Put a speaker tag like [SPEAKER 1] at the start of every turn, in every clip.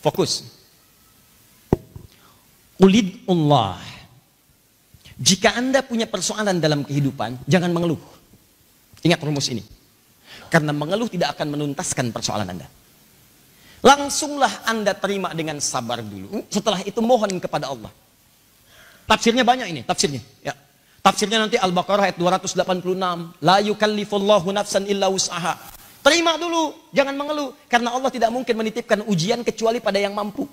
[SPEAKER 1] Fokus. Qulidullah. Jika Anda punya persoalan dalam kehidupan, jangan mengeluh. Ingat rumus ini. Karena mengeluh tidak akan menuntaskan persoalan Anda. Langsunglah Anda terima dengan sabar dulu. Setelah itu mohon kepada Allah. Tafsirnya banyak ini, tafsirnya. Ya. Tafsirnya nanti Al-Baqarah ayat 286. La yukallifullahu nafsan illa wus'aha. Terima dulu, jangan mengeluh. Karena Allah tidak mungkin menitipkan ujian kecuali pada yang mampu.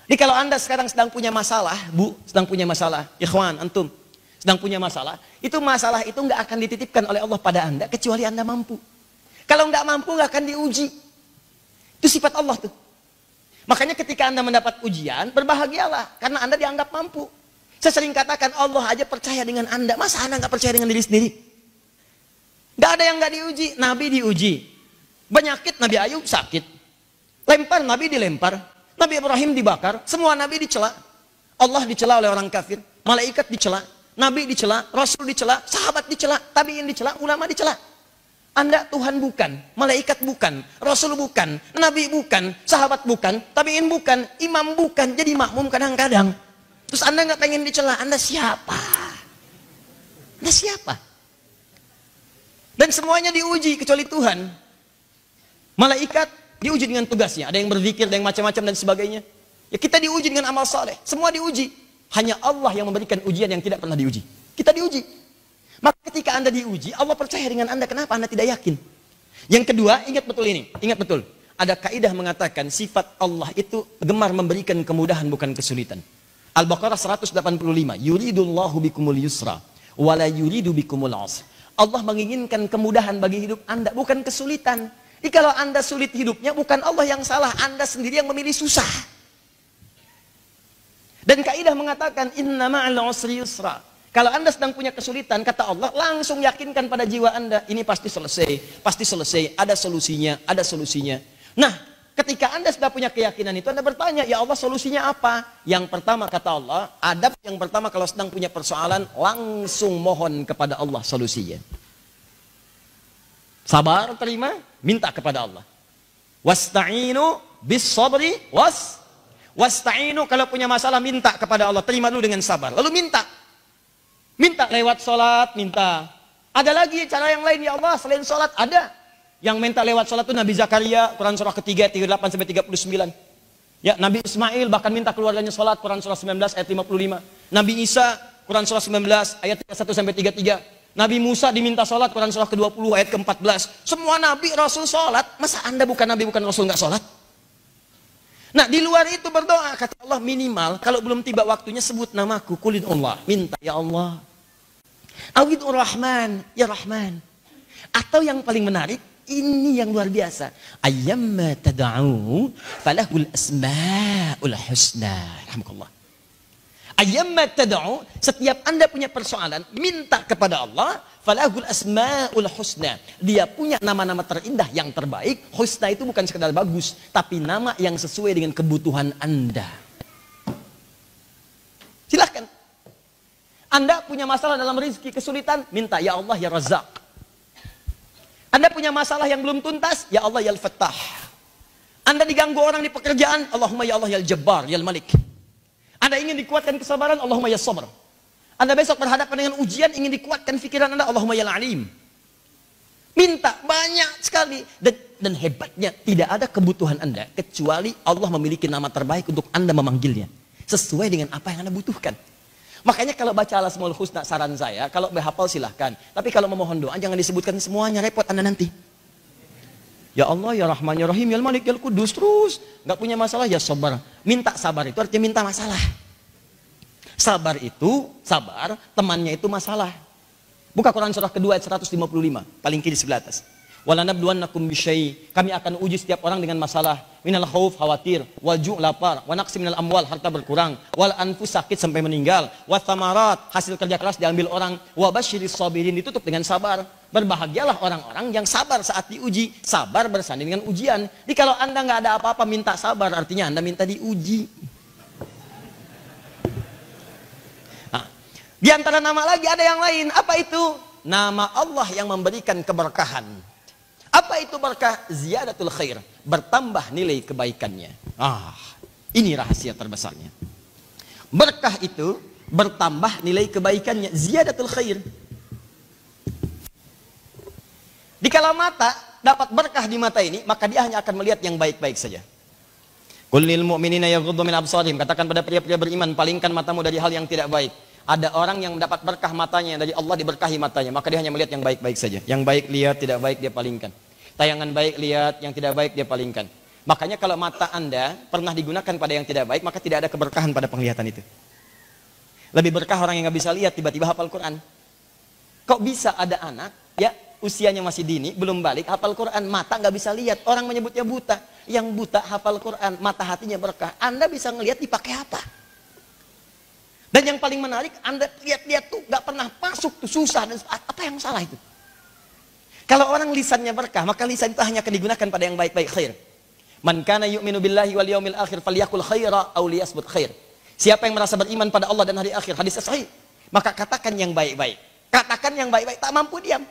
[SPEAKER 1] Jadi kalau Anda sekarang sedang punya masalah, Bu, sedang punya masalah, ikhwan, antum, sedang punya masalah itu nggak akan dititipkan oleh Allah pada Anda, kecuali Anda mampu. Kalau nggak mampu, nggak akan diuji. Itu sifat Allah tuh. Makanya ketika Anda mendapat ujian, berbahagialah, karena Anda dianggap mampu. Saya sering katakan, Allah aja percaya dengan Anda, masa Anda nggak percaya dengan diri sendiri? Nggak ada yang nggak diuji, Nabi diuji. Penyakit Nabi Ayub sakit. Lempar Nabi dilempar. Nabi Ibrahim dibakar, semua Nabi dicela. Allah dicela oleh orang kafir, malaikat dicela, Nabi dicela, Rasul dicela, sahabat dicela, tabi'in dicela, ulama dicela. Anda Tuhan bukan, malaikat bukan, Rasul bukan, Nabi bukan, sahabat bukan, tabi'in bukan, imam bukan, jadi makmum kadang-kadang. Terus Anda nggak pengen dicela, Anda siapa? Anda siapa? Dan semuanya diuji kecuali Tuhan. Malaikat diuji dengan tugasnya, ada yang berzikir, ada yang macam-macam dan sebagainya. Ya kita diuji dengan amal saleh, semua diuji. Hanya Allah yang memberikan ujian yang tidak pernah diuji. Kita diuji. Maka ketika Anda diuji, Allah percaya dengan Anda, kenapa Anda tidak yakin? Yang kedua, ingat betul ini, ingat betul. Ada kaidah mengatakan sifat Allah itu gemar memberikan kemudahan bukan kesulitan. Al-Baqarah 185, yuridullahu bikumul yusra wala yuridu bikumul usra. Allah menginginkan kemudahan bagi hidup Anda, bukan kesulitan. Jadi kalau Anda sulit hidupnya, bukan Allah yang salah, Anda sendiri yang memilih susah. Dan kaidah mengatakan inna ma'al usri yusra. Kalau Anda sedang punya kesulitan, kata Allah, langsung yakinkan pada jiwa Anda, ini pasti selesai, ada solusinya, ada solusinya. Nah, ketika Anda sudah punya keyakinan itu, Anda bertanya, ya Allah solusinya apa? Yang pertama kata Allah, adab yang pertama kalau sedang punya persoalan, langsung mohon kepada Allah solusinya. Sabar, terima, minta kepada Allah. Wasta'inu bis sabri wasta'inu, kalau punya masalah minta kepada Allah, terima dulu dengan sabar. Lalu minta. Minta lewat sholat, minta. Ada lagi cara yang lain, ya Allah, selain sholat ada. Yang minta lewat sholat itu Nabi Zakaria, Quran surah ketiga, 38 sampai 39. Ya, Nabi Ismail bahkan minta keluarganya sholat, Quran surah 19 ayat 55. Nabi Isa, Quran surah 19 ayat 31 sampai 33. Nabi Musa diminta sholat, Quran surah ke-20 ayat ke-14. Semua Nabi Rasul sholat, masa Anda bukan Nabi bukan Rasul nggak sholat? Nah di luar itu berdoa, kata Allah minimal kalau belum tiba waktunya sebut namaku, kulid Allah, minta ya Allah. Awidur Rahman, ya Rahman. Atau yang paling menarik, ini yang luar biasa. Ayyamma tad'u falahul asma'ul husna. Alhamdulillah. Ayyamma tad'u, setiap Anda punya persoalan, minta kepada Allah, falahul asma'ul husna. Dia punya nama-nama terindah yang terbaik. Husna itu bukan sekedar bagus, tapi nama yang sesuai dengan kebutuhan Anda. Silahkan. Anda punya masalah dalam rezeki, kesulitan, minta ya Allah ya Razzaq. Anda punya masalah yang belum tuntas, ya Allah ya Al-Fattah. Anda diganggu orang di pekerjaan, Allahumma ya Allah ya Al-Jabbar, ya Al-Malik. Anda ingin dikuatkan kesabaran, Allahumma ya Sabr. Anda besok berhadapan dengan ujian, ingin dikuatkan pikiran Anda, Allahumma ya Al-Alim. Minta banyak sekali. Dan hebatnya, tidak ada kebutuhan Anda, kecuali Allah memiliki nama terbaik untuk Anda memanggilnya. Sesuai dengan apa yang Anda butuhkan. Makanya kalau baca Al-Asmaul Husna, saran saya, kalau berhafal silahkan. Tapi kalau memohon doa, jangan disebutkan semuanya, repot Anda nanti. Ya Allah, ya Rahman, ya Rahim, ya Malik, ya Kudus, terus. Nggak punya masalah, ya sabar. Minta sabar itu artinya minta masalah. Sabar itu, sabar, temannya itu masalah. Buka Quran surah kedua ayat 155, paling kiri sebelah atas. Walanabluwannakum bisyai, kami akan uji setiap orang dengan masalah. Minal khauf, khawatir, wal ju' lapar, wa naqsi minal amwal, harta berkurang, wal anfus, sakit sampai meninggal, wa thamarat, hasil kerja keras diambil orang, wa basyiris sabirin, ditutup dengan sabar. Berbahagialah orang-orang yang sabar saat diuji, sabar bersanding dengan ujian. Jadi kalau Anda nggak ada apa-apa minta sabar, artinya Anda minta diuji. Nah, di antara nama lagi ada yang lain, apa itu? Nama Allah yang memberikan keberkahan. Apa itu berkah? Ziyadatul khair, bertambah nilai kebaikannya. Ini rahasia terbesarnya. Berkah itu bertambah nilai kebaikannya, ziyadatul khair. Dikala mata dapat berkah di mata ini, maka dia hanya akan melihat yang baik-baik saja. Qul lil mu'minina yaghuddu min absarihim, katakan pada pria-pria beriman, palingkan matamu dari hal yang tidak baik. Ada orang yang mendapat berkah matanya dari Allah, diberkahi matanya, maka dia hanya melihat yang baik-baik saja. Yang baik lihat, tidak baik dia palingkan. Tayangan baik lihat, yang tidak baik dia palingkan. Makanya kalau mata Anda pernah digunakan pada yang tidak baik, maka tidak ada keberkahan pada penglihatan itu. Lebih berkah orang yang nggak bisa lihat tiba-tiba hafal Quran. Kok bisa ada anak ya usianya masih dini, belum balik, hafal Quran, mata nggak bisa lihat, orang menyebutnya buta. Yang buta hafal Quran, mata hatinya berkah. Anda bisa ngelihat dipakai apa? Dan yang paling menarik, Anda lihat-lihat tuh nggak pernah masuk tuh, susah, dan apa yang salah itu? Kalau orang lisannya berkah, maka lisan itu hanya akan digunakan pada yang baik-baik, khair. Man kana yu'minu billahi wal yawmil akhir falyakul khaira aw liyasbut khair. Siapa yang merasa beriman pada Allah dan hari akhir, hadis sahih, maka katakan yang baik-baik. Katakan yang baik-baik, tak mampu diam.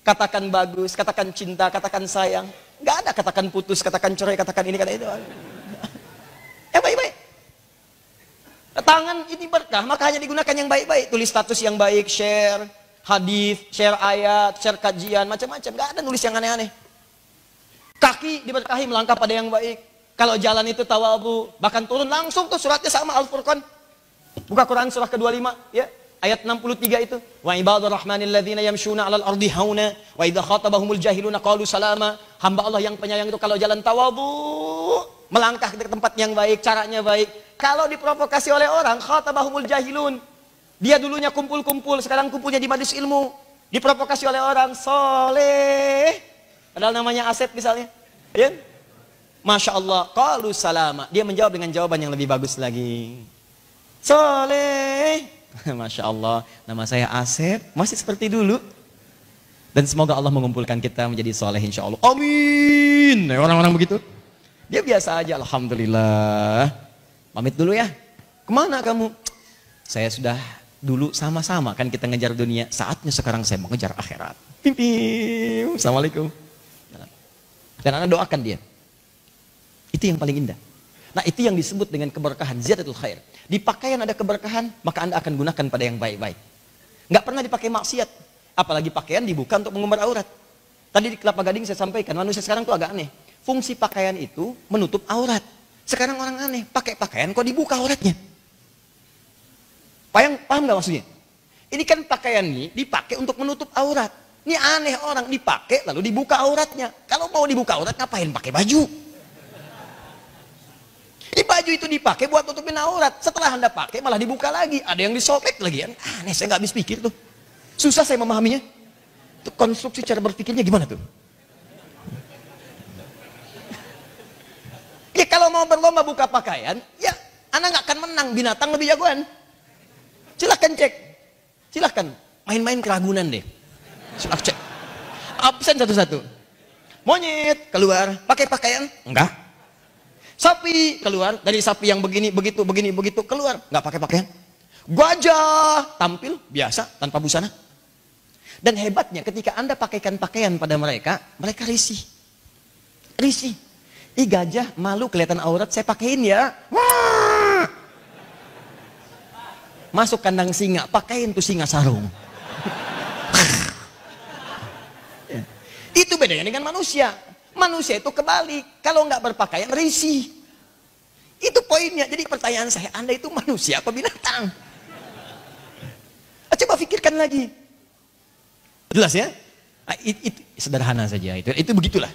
[SPEAKER 1] Katakan bagus, katakan cinta, katakan sayang. Enggak ada katakan putus, katakan cerai, katakan ini, katakan itu. Yang baik-baik. Tangan ini berkah, maka hanya digunakan yang baik-baik. Tulis status yang baik, share hadis, share ayat, share kajian, macam-macam. Enggak ada nulis yang aneh-aneh. Kaki diberkahi melangkah pada yang baik. Kalau jalan itu tawadhu, bahkan turun langsung tuh suratnya sama Al-Furqan. Buka Quran surah ke-25 ya, ayat 63 itu. Wa ibadur rahmanil ladzina yamshuna 'alal ardi hauna wa idza khatabahumul jahiluna qalu salama. Hamba Allah yang penyayang itu kalau jalan tawadhu, melangkah ke tempat yang baik, caranya baik. Kalau diprovokasi oleh orang, khatabahumul jahilun. Dia dulunya kumpul-kumpul, sekarang kumpulnya di majelis ilmu. Diprovokasi oleh orang soleh, padahal namanya Asep misalnya, ya? Masya Allah, qalu salama. Dia menjawab dengan jawaban yang lebih bagus lagi. Soleh, Masya Allah, nama saya Asep, masih seperti dulu. Dan semoga Allah mengumpulkan kita menjadi soleh insya Allah. Amin. Orang-orang begitu, dia biasa aja, alhamdulillah. Pamit dulu ya. Kemana kamu? Saya sudah dulu sama-sama kan kita ngejar dunia. Saatnya sekarang saya mau ngejar akhirat. Pim. Assalamualaikum. Dan Anda doakan dia. Itu yang paling indah. Nah, itu yang disebut dengan keberkahan, ziyadatul khair. Di pakaian ada keberkahan, maka Anda akan gunakan pada yang baik-baik. Nggak pernah dipakai maksiat. Apalagi pakaian dibuka untuk mengumbar aurat. Tadi di Kelapa Gading saya sampaikan, manusia sekarang tuh agak aneh. Fungsi pakaian itu menutup aurat. Sekarang orang aneh, pakai pakaian kok dibuka auratnya. Paham nggak maksudnya? Ini kan pakaian ini dipakai untuk menutup aurat. Ini aneh, orang dipakai lalu dibuka auratnya. Kalau mau dibuka aurat ngapain pakai baju? Ini baju itu dipakai buat tutupin aurat. Setelah Anda pakai malah dibuka lagi. Ada yang disobek lagi. Aneh, saya nggak habis pikir tuh. Susah saya memahaminya. Itu konstruksi cara berpikirnya gimana tuh? Ya kalau mau berlomba buka pakaian, ya Anda nggak akan menang. Binatang lebih jagoan. Silahkan cek. Silahkan main-main keragunan deh. Cek. Absen satu-satu. Monyet keluar pakai pakaian? Enggak. Sapi keluar dari sapi yang begini begitu keluar nggak pakai pakaian. Gajah tampil biasa tanpa busana. Dan hebatnya ketika Anda pakaikan pakaian pada mereka, mereka risih. Risih. Ih gajah malu kelihatan aurat, saya pakein ya. Wah. Masuk kandang singa, pakein tuh singa sarung. Itu bedanya dengan manusia. Manusia itu kebalik. Kalau nggak berpakaian risih. Itu poinnya. Jadi pertanyaan saya, Anda itu manusia apa binatang? Coba pikirkan lagi. Jelas ya? Itu sederhana saja. Itu begitulah.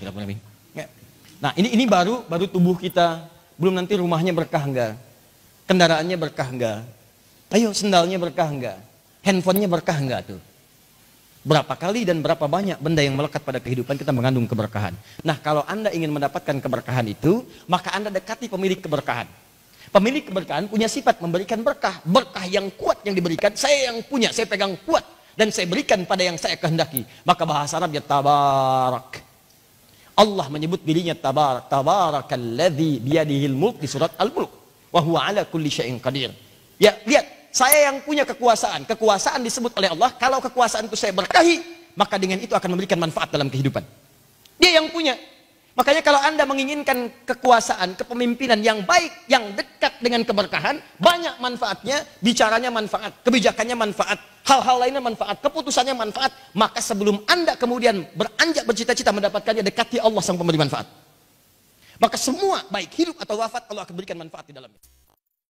[SPEAKER 1] Nah ini baru tubuh kita. Belum nanti rumahnya berkah enggak? Kendaraannya berkah enggak? Ayo sendalnya berkah enggak? Handphonenya berkah enggak tuh? Berapa kali dan berapa banyak benda yang melekat pada kehidupan kita mengandung keberkahan. Nah kalau Anda ingin mendapatkan keberkahan itu, maka Anda dekati pemilik keberkahan. Pemilik keberkahan punya sifat memberikan berkah. Berkah yang kuat yang diberikan, saya yang punya, saya pegang kuat. Dan saya berikan pada yang saya kehendaki. Maka bahasa Arabnya tabarak. Allah menyebut dirinya tabarak. Tabarakalladzi biyadihil mulk di surat Al-Mulk. Wa huwa ala kulli syai'in qadir. Ya, lihat. Saya yang punya kekuasaan. Kekuasaan disebut oleh Allah. Kalau kekuasaan itu saya berkahi, maka dengan itu akan memberikan manfaat dalam kehidupan. Dia yang punya. Makanya kalau Anda menginginkan kekuasaan, kepemimpinan yang baik, yang dekat dengan keberkahan, banyak manfaatnya, bicaranya manfaat, kebijakannya manfaat, hal-hal lainnya manfaat, keputusannya manfaat, maka sebelum Anda kemudian beranjak bercita-cita mendapatkannya, dekati Allah sang pemberi manfaat. Maka semua, baik hidup atau wafat, Allah akan berikan manfaat di dalamnya.